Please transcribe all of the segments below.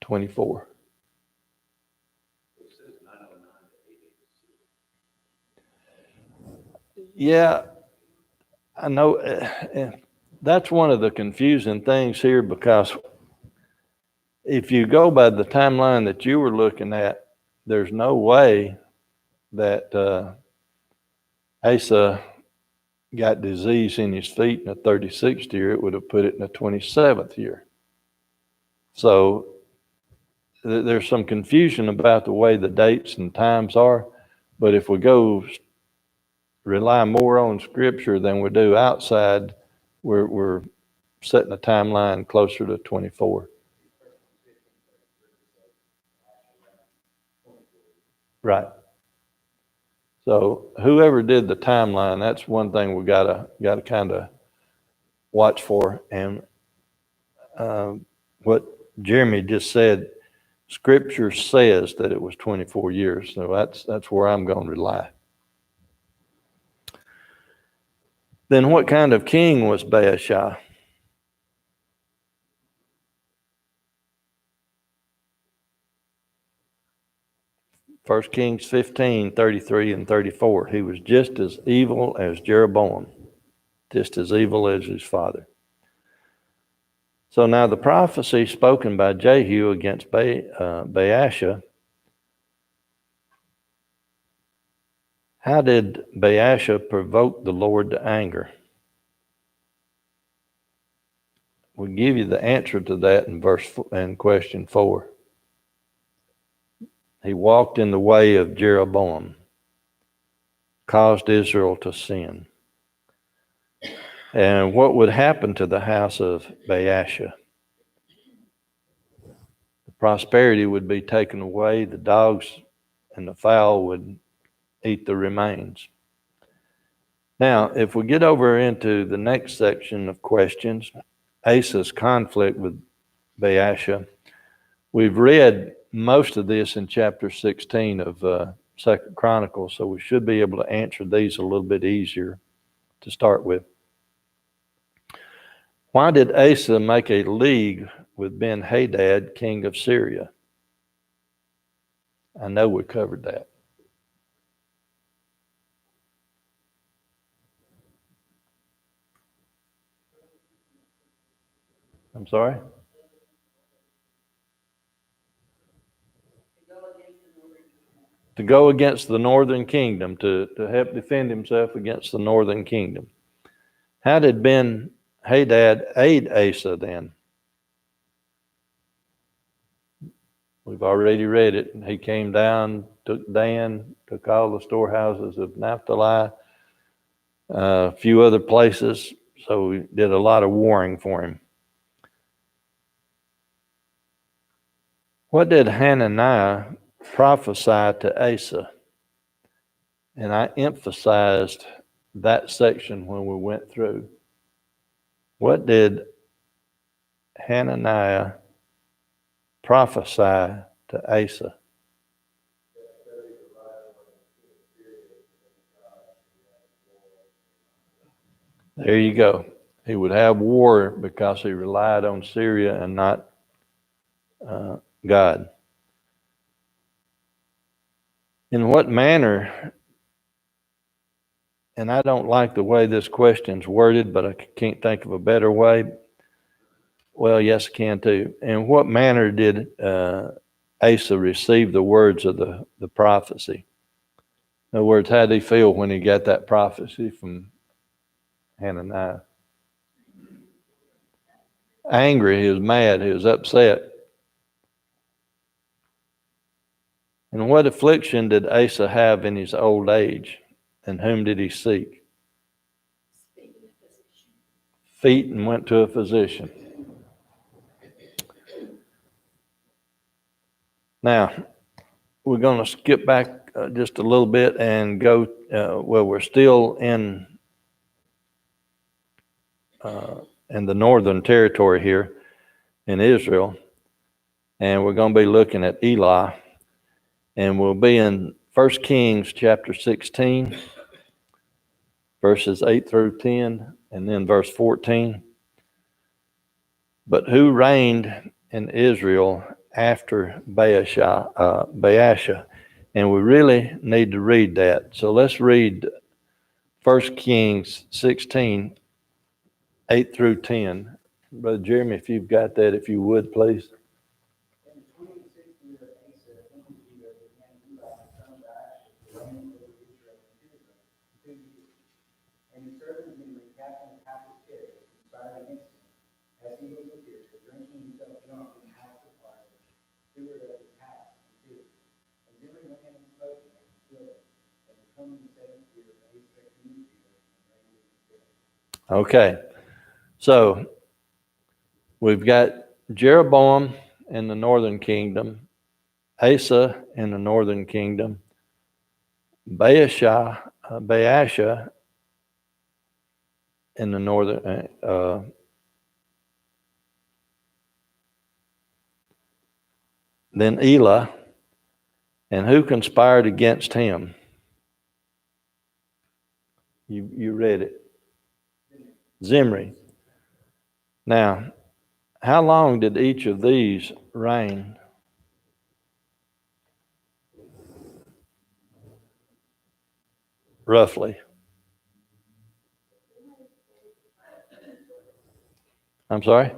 24. Yeah, I know. That's one of the confusing things here, because if you go by the timeline that you were looking at, there's no way that Asa got disease in his feet in the 36th year. It would have put it in the 27th year. So there's some confusion about the way the dates and times are. But if we go rely more on Scripture than we do outside, we're setting a timeline closer to 24. Right. So whoever did the timeline, that's one thing we gotta kind of watch for. And what Jeremy just said, Scripture says that it was 24 years. So that's where I'm going to rely. Then what kind of king was Baasha? First Kings 15, 33 and 34. He was just as evil as Jeroboam, just as evil as his father. So now the prophecy spoken by Jehu against Baasha. How did Baasha provoke the Lord to anger? We'll give you the answer to that in question 4. He walked in the way of Jeroboam, caused Israel to sin. And what would happen to the house of Baasha? The prosperity would be taken away. The dogs and the fowl would eat the remains. Now, if we get over into the next section of questions, Asa's conflict with Baasha, we've read most of this in chapter 16 of 2 Chronicles, so we should be able to answer these a little bit easier to start with. Why did Asa make a league with Ben-Hadad, king of Syria? I know we covered that. I'm sorry? To go against the northern kingdom, to help defend himself against the northern kingdom. How did Ben-Hadad aid Asa then? We've already read it. He came down, took Dan, took all the storehouses of Naphtali, a few other places, so he did a lot of warring for him. What did Hananiah prophesy to Asa? And I emphasized that section when we went through. What did Hananiah prophesy to Asa? There you go. He would have war because he relied on Syria and not God. In what manner, and I don't like the way this question's worded, but I can't think of a better way. Well, yes, I can too. In what manner did Asa receive the words of the prophecy? In other words, how did he feel when he got that prophecy from Hananiah? Angry, he was mad, he was upset. And what affliction did Asa have in his old age? And whom did he seek? Feet, and went to a physician. Now, we're going to skip back just a little bit and go, we're still in the northern territory here in Israel. And we're going to be looking at Eli. And we'll be in 1 Kings chapter 16, verses 8 through 10, and then verse 14. But who reigned in Israel after Baasha. And we really need to read that. So let's read 1 Kings 16, 8 through 10. Brother Jeremy, if you've got that, if you would, please. In the 26th year of Asa, king of Judah, began Eli, son of Baasha, to reign over Israel and Judah 2 years. And his servant Zimri, captain of half his chariots, conspired against him, as he was with Israel, drinking himself drunk in the house of Pharaoh, steward of his house in Judah. And Zimri went in and smote him and killed him. And the 27th year of Asa, king of Judah, and reigned in his stead. Okay. So we've got Jeroboam in the northern kingdom, Asa in the northern kingdom, Baasha in the northern, then Elah, and who conspired against him? You read it. Zimri. Now, how long did each of these reign? Roughly. I'm sorry?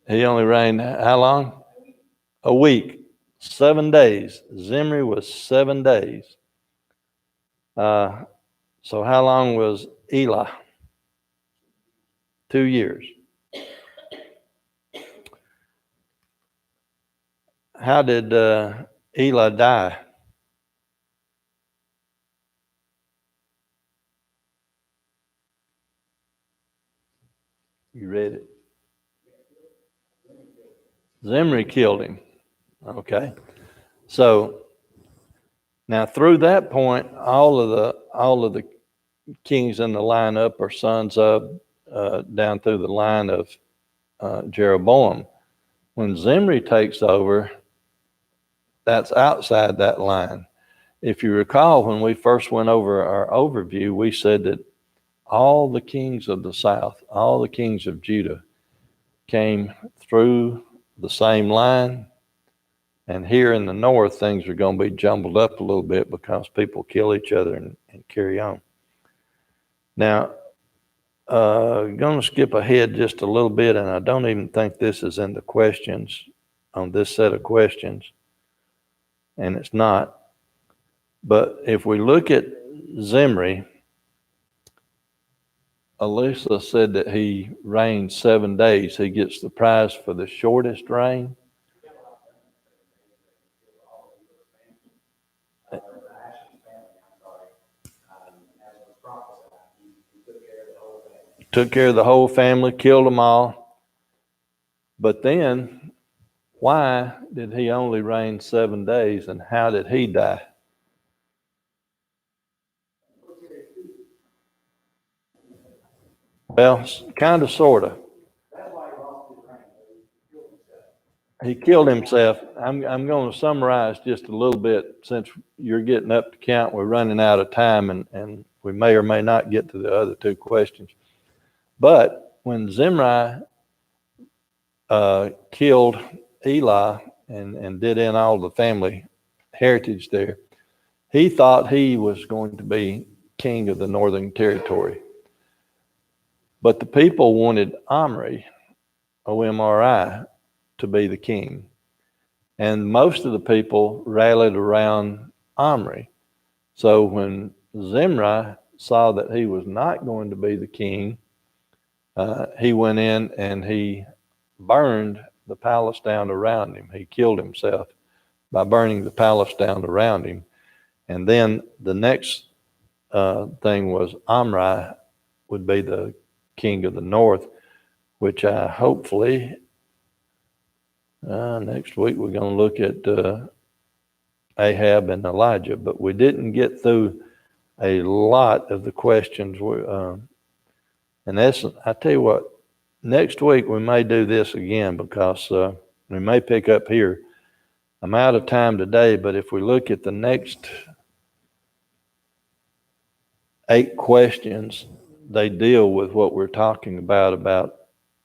He only reigned how long? A week. 7 days. Zimri was 7 days. So how long was Elah? 2 years. How did Elah die? You read it. Zimri killed him. Okay. So now through that point, all of the kings in the lineup are sons of down through the line of Jeroboam. When Zimri takes over, that's outside that line. If you recall, when we first went over our overview, we said that all the kings of the south, all the kings of Judah came through the same line. And here in the north, things are going to be jumbled up a little bit because people kill each other and carry on. Now, going to skip ahead just a little bit, and I don't even think this is in the questions on this set of questions, and it's not. But if we look at Zimri, Alyssa said that he reigned 7 days. He gets the prize for the shortest reign. Took care of the whole family, killed them all. But then, why did he only reign 7 days, and how did he die? Well, kind of, sort of. He killed himself. I'm going to summarize just a little bit since you're getting up to count. We're running out of time, and we may or may not get to the other two questions. But when Zimri killed Elah and did in all the family heritage there, he thought he was going to be king of the northern territory. But the people wanted Omri, Omri, to be the king. And most of the people rallied around Omri. So when Zimri saw that he was not going to be the king, he went in and he burned the palace down around him. He killed himself by burning the palace down around him. And then the next thing was Omri would be the king of the north, which I hopefully next week we're going to look at Ahab and Elijah, but we didn't get through a lot of the questions. In essence, I tell you what, next week we may do this again because we may pick up here. I'm out of time today, but if we look at the next 8 questions, they deal with what we're talking about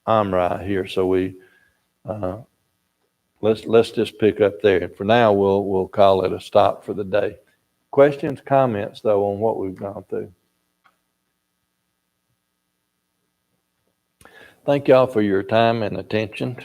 Omri here. So let's just pick up there. And for now, we'll call it a stop for the day. Questions, comments though on what we've gone through? Thank y'all for your time and attention.